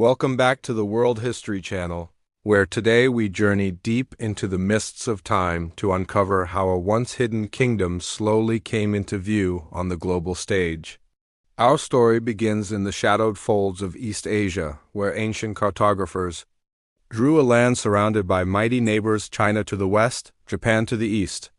Welcome back to the World History Channel, where today we journey deep into the mists of time to uncover how a once-hidden kingdom slowly came into view on the global stage. Our story begins in the shadowed folds of East Asia, where ancient cartographers drew a land surrounded by mighty neighbors China to the west, Japan to the east.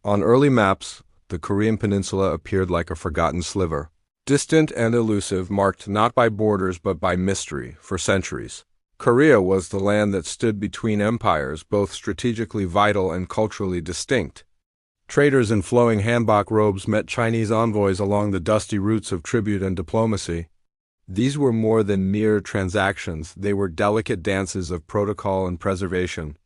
On early maps, the Korean Peninsula appeared like a forgotten sliver, distant and elusive, marked not by borders but by mystery for centuries. Korea was the land that stood between empires, both strategically vital and culturally distinct. Traders in flowing hanbok robes met Chinese envoys along the dusty routes of tribute and diplomacy. These were more than mere transactions, they were delicate dances of protocol and preservation.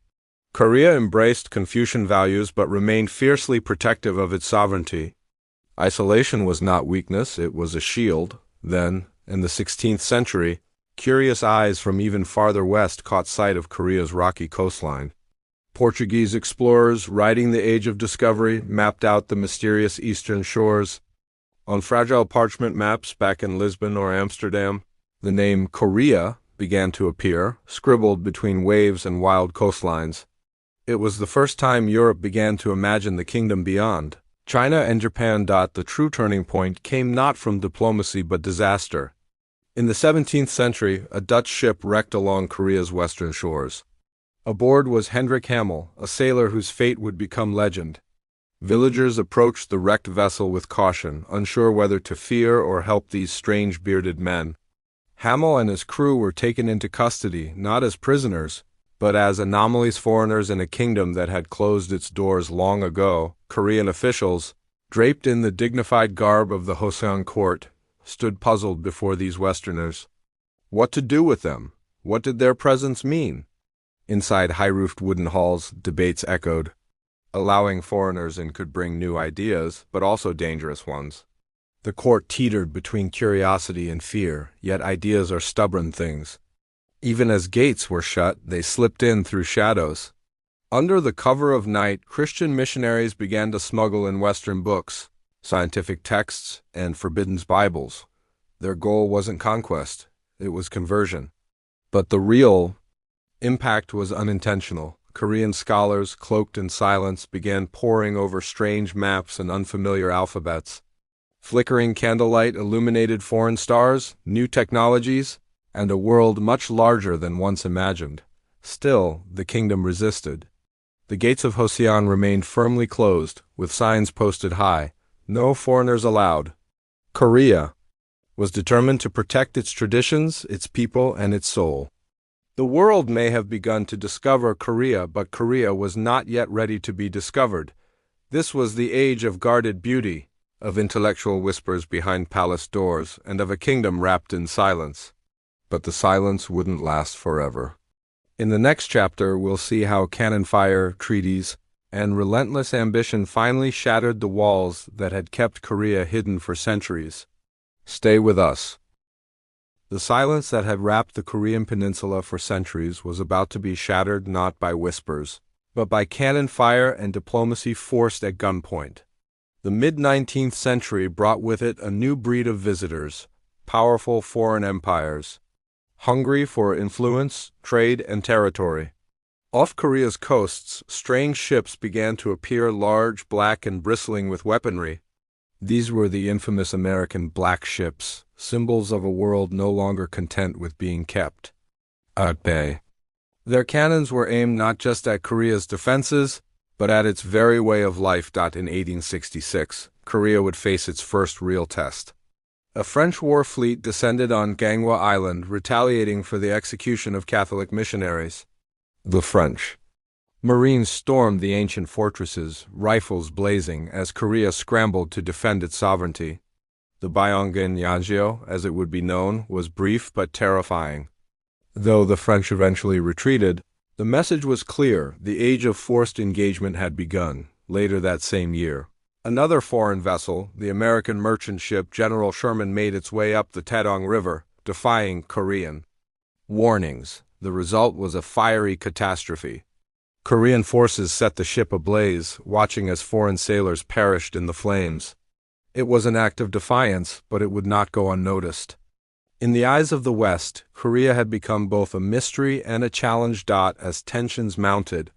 Korea embraced Confucian values but remained fiercely protective of its sovereignty. Isolation was not weakness, it was a shield. Then, in the 16th century, curious eyes from even farther west caught sight of Korea's rocky coastline. Portuguese explorers, riding the age of discovery, mapped out the mysterious eastern shores. On fragile parchment maps back in Lisbon or Amsterdam, the name Korea began to appear, scribbled between waves and wild coastlines. It was the first time Europe began to imagine the kingdom beyond. China and Japan. The true turning point came not from diplomacy but disaster. In the 17th century, a Dutch ship wrecked along Korea's western shores. Aboard was Hendrik Hamel, a sailor whose fate would become legend. Villagers approached the wrecked vessel with caution, unsure whether to fear or help these strange bearded men. Hamel and his crew were taken into custody, not as prisoners, but as anomalous foreigners in a kingdom that had closed its doors long ago. Korean officials, draped in the dignified garb of the Joseon court, stood puzzled before these Westerners. What to do with them? What did their presence mean? Inside high-roofed wooden halls, debates echoed. Allowing foreigners in could bring new ideas, but also dangerous ones. The court teetered between curiosity and fear, yet ideas are stubborn things. Even as gates were shut, they slipped in through shadows. Under the cover of night, Christian missionaries began to smuggle in Western books, scientific texts, and forbidden Bibles. Their goal wasn't conquest, it was conversion. But the real impact was unintentional. Korean scholars, cloaked in silence, began poring over strange maps and unfamiliar alphabets. Flickering candlelight illuminated foreign stars, new technologies, and a world much larger than once imagined. Still, the kingdom resisted. The gates of Joseon remained firmly closed, with signs posted high, "No foreigners allowed." Korea was determined to protect its traditions, its people, and its soul. The world may have begun to discover Korea, but Korea was not yet ready to be discovered. This was the age of guarded beauty, of intellectual whispers behind palace doors, and of a kingdom wrapped in silence. But the silence wouldn't last forever. In the next chapter, we'll see how cannon fire, treaties, and relentless ambition finally shattered the walls that had kept Korea hidden for centuries. Stay with us. The silence that had wrapped the Korean Peninsula for centuries was about to be shattered not by whispers, but by cannon fire and diplomacy forced at gunpoint. The mid-19th century brought with it a new breed of visitors, powerful foreign empires, hungry for influence, trade, and territory. Off Korea's coasts, strange ships began to appear, large, black, and bristling with weaponry. These were the infamous American black ships, symbols of a world no longer content with being kept at bay. Their cannons were aimed not just at Korea's defenses, but at its very way of life. In 1866, Korea would face its first real test. A French war fleet descended on Ganghwa Island, retaliating for the execution of Catholic missionaries. The French Marines stormed the ancient fortresses, rifles blazing, as Korea scrambled to defend its sovereignty. The Byonggan-Yangeo, as it would be known, was brief but terrifying. Though the French eventually retreated, the message was clear: the age of forced engagement had begun. Later that same year, another foreign vessel, the American merchant ship General Sherman, made its way up the Taedong River, defying Korean warnings. The result was a fiery catastrophe. Korean forces set the ship ablaze, watching as foreign sailors perished in the flames. It was an act of defiance, but it would not go unnoticed. In the eyes of the West, Korea had become both a mystery and a challenge. As tensions mounted,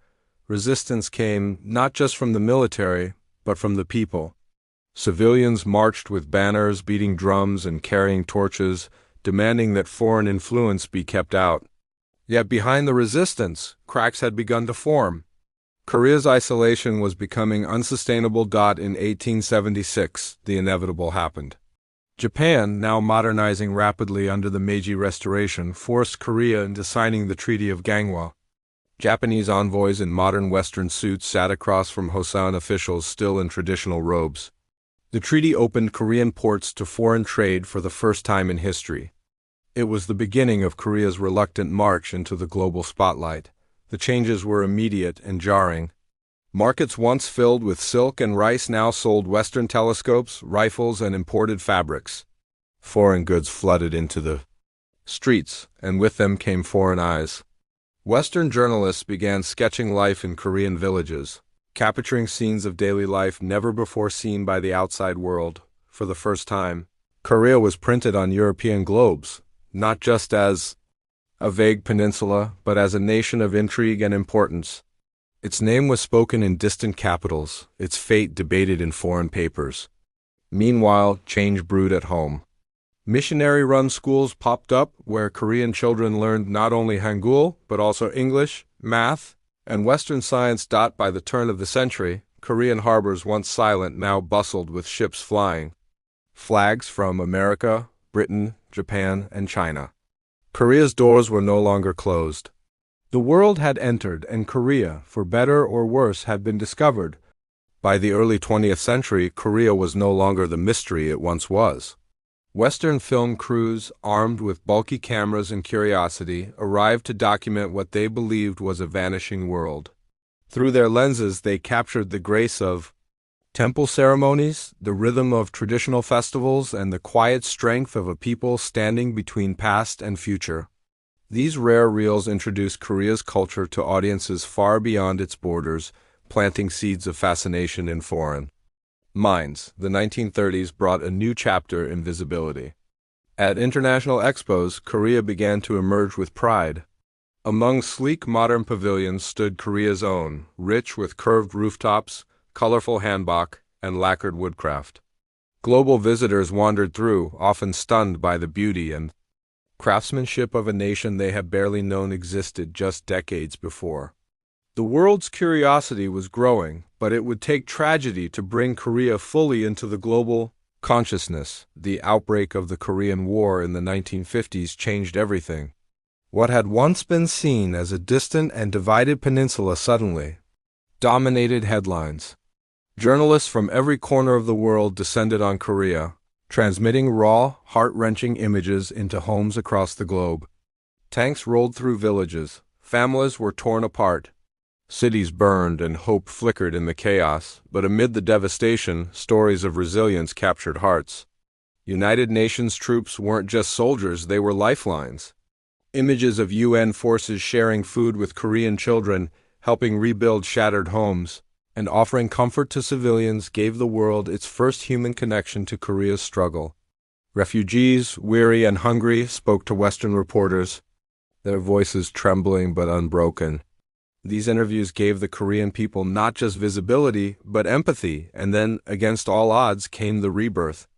resistance came not just from the military, but from the people. Civilians marched with banners, beating drums, and carrying torches, demanding that foreign influence be kept out. Yet behind the resistance, cracks had begun to form. Korea's isolation was becoming unsustainable. In 1876, the inevitable happened. Japan, now modernizing rapidly under the Meiji Restoration, forced Korea into signing the Treaty of Gangwon. Japanese envoys in modern Western suits sat across from Hosan officials still in traditional robes. The treaty opened Korean ports to foreign trade for the first time in history. It was the beginning of Korea's reluctant march into the global spotlight. The changes were immediate and jarring. Markets once filled with silk and rice now sold Western telescopes, rifles, and imported fabrics. Foreign goods flooded into the streets, and with them came foreign eyes. Western journalists began sketching life in Korean villages, capturing scenes of daily life never before seen by the outside world. For the first time, Korea was printed on European globes, not just as a vague peninsula, but as a nation of intrigue and importance. Its name was spoken in distant capitals, its fate debated in foreign papers. Meanwhile, change brewed at home. Missionary-run schools popped up where Korean children learned not only Hangul, but also English, math, and Western science. By the turn of the century, Korean harbors, once silent, now bustled with ships flying flags from America, Britain, Japan, and China. Korea's doors were no longer closed. The world had entered, and Korea, for better or worse, had been discovered. By the early 20th century, Korea was no longer the mystery it once was. Western film crews, armed with bulky cameras and curiosity, arrived to document what they believed was a vanishing world. Through their lenses, they captured the grace of temple ceremonies, the rhythm of traditional festivals, and the quiet strength of a people standing between past and future. These rare reels introduced Korea's culture to audiences far beyond its borders, planting seeds of fascination in foreign minds. The 1930s brought a new chapter in visibility. At international expos, Korea began to emerge with pride. Among sleek modern pavilions stood Korea's own, rich with curved rooftops, colorful hanbok, and lacquered woodcraft. Global visitors wandered through, often stunned by the beauty and craftsmanship of a nation they had barely known existed just decades before. The world's curiosity was growing, but it would take tragedy to bring Korea fully into the global consciousness. The outbreak of the Korean War in the 1950s changed everything. What had once been seen as a distant and divided peninsula suddenly dominated headlines. Journalists from every corner of the world descended on Korea, transmitting raw, heart-wrenching images into homes across the globe. Tanks rolled through villages, families were torn apart, cities burned, and hope flickered in the chaos. But amid the devastation, stories of resilience captured hearts. United Nations troops weren't just soldiers, they were lifelines. Images of UN forces sharing food with Korean children, helping rebuild shattered homes, and offering comfort to civilians gave the world its first human connection to Korea's struggle. Refugees, weary and hungry, spoke to Western reporters, their voices trembling but unbroken. These interviews gave the Korean people not just visibility, but empathy, and then, against all odds, came the rebirth.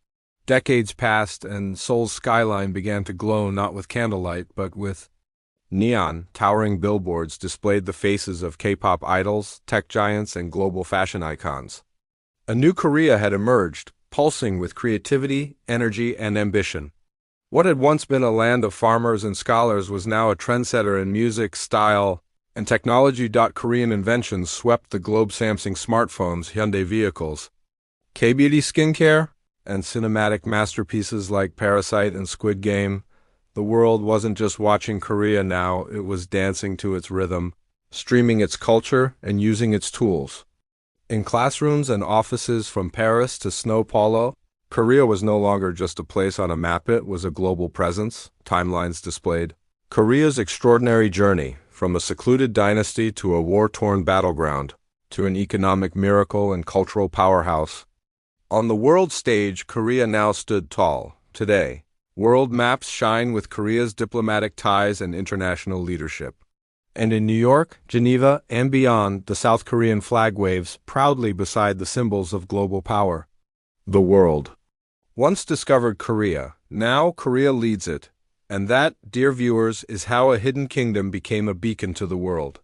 Decades passed, and Seoul's skyline began to glow not with candlelight, but with neon. Towering billboards displayed the faces of K-pop idols, tech giants, and global fashion icons. A new Korea had emerged, pulsing with creativity, energy, and ambition. What had once been a land of farmers and scholars was now a trendsetter in music, style, and technology. Korean inventions swept the globe: Samsung smartphones, Hyundai vehicles, K-beauty skincare, and cinematic masterpieces like Parasite and Squid Game. The world wasn't just watching Korea now, it was dancing to its rhythm, streaming its culture, and using its tools. In classrooms and offices from Paris to Sao Paulo, Korea was no longer just a place on a map, it was a global presence. Timelines displayed Korea's extraordinary journey, from a secluded dynasty to a war-torn battleground, to an economic miracle and cultural powerhouse. On the world stage, Korea now stood tall. Today, World maps shine with Korea's diplomatic ties and international leadership. And in New York, Geneva, and beyond, the South Korean flag waves proudly beside the symbols of global power. The world once discovered Korea, now Korea leads it. And that, dear viewers, is how a hidden kingdom became a beacon to the world.